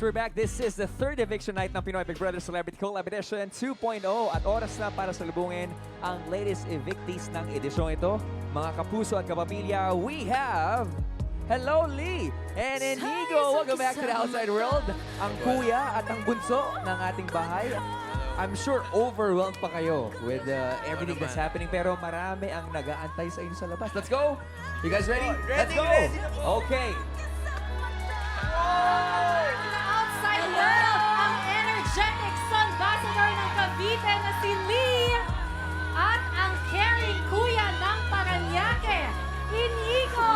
we're back. This is the third eviction night ng Pinoy Big Brother Celebrity Collab Edition 2.0 at oras na para salubungin ang latest evictees ng edisyong ito. Mga kapuso at kapamilya, we have... Hello, Lee and Inigo! Welcome back to the outside world. Ang kuya at ang bunso ng ating bahay. I'm sure overwhelmed pa kayo with everything that's happening, pero marami ang nag-aantay sa inyo sa labas. Let's go! You guys ready? Let's go! Okay. Outside world, ang energetic son ambassador ng Cavite na si Lee at ang caring kuya ng Paranaque, Inigo!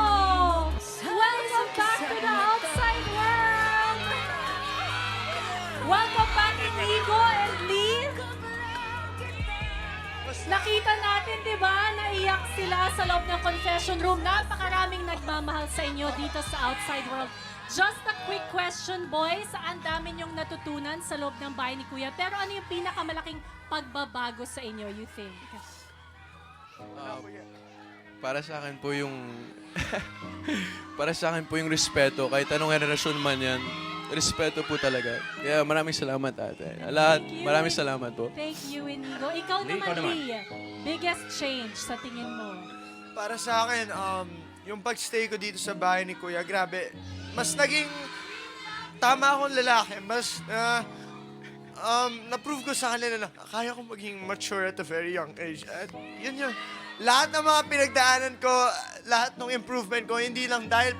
Welcome back to the outside world! Welcome back, Inigo and Lee! Nakita natin, di ba, naiyak sila sa loob ng confession room. Napakaraming nagmamahal sa inyo dito sa outside world. Just a quick question, boys. Ang dami niyong natutunan sa loob ng bahay ni Kuya. Pero ano yung pinakamalaking pagbabago sa inyo, you think? Para sa akin po yung para sa akin po yung respeto kahit anong henerasyon man yan. Respeto po talaga. Kaya maraming salamat, ate. Lahat, maraming salamat po. Thank you, Inigo. Ikaw naman, Lee. Biggest change sa tingin mo? Para sa akin, yung pagstay ko dito sa bahay ni Kuya, grabe, mas naging tama akong lalaki. Mas na-prove ko sa kanila na kaya kong maging mature at a very young age. At yun yung, lahat ng mga pinagdaanan ko, lahat ng improvement ko, hindi lang dahil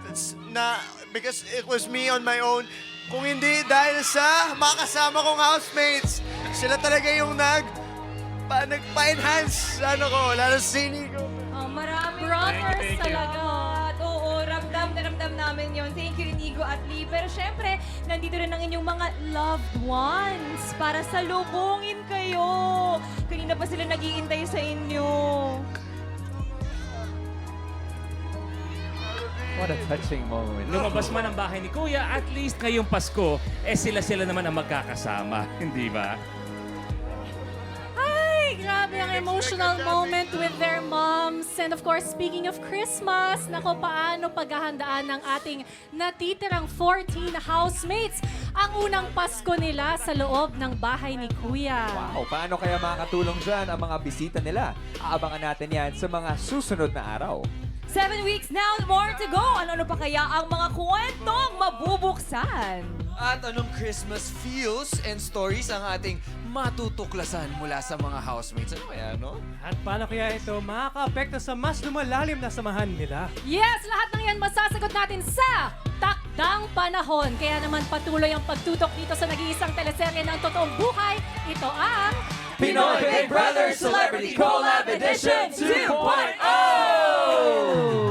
because it was me on my own, kung hindi dahil sa mga kasama kong housemates. Sila talaga yung nagpa-enhance sa ano ko, lalo sa Inigo. Oh, marami brothers talaga. At oo, ramdam na ramdam namin yon. Thank you, Inigo at Lee. Pero syempre, nandito rin ang inyong mga loved ones para salubungin kayo. Kanina pa sila nag-iintay sa inyo. What a touching moment. Lumabas man ang bahay ni Kuya, at least ngayong Pasko, sila naman ang magkakasama. Hindi ba? Ay, grabe ang emotional moment with their moms. And of course, speaking of Christmas, nako, paano paghahandaan ng ating natitirang 14 housemates ang unang Pasko nila sa loob ng bahay ni Kuya. Wow, paano kaya makakatulong dyan ang mga bisita nila? Aabangan natin yan sa mga susunod na araw. 7 weeks now, more to go. Ano pa kaya ang mga kwentong mabubuksan? At anong Christmas feels and stories ang ating matutuklasan mula sa mga housemates? Ano kaya, no? At paano kaya ito makaka-apekto sa mas lumalalim na samahan nila? Yes, lahat ng yan masasagot natin sa Takdang Panahon. Kaya naman patuloy ang pagtutok dito sa nag-iisang teleserye ng totoong buhay. Ito ang Pinoy Big Brother Celebrity Collab Edition 2.0!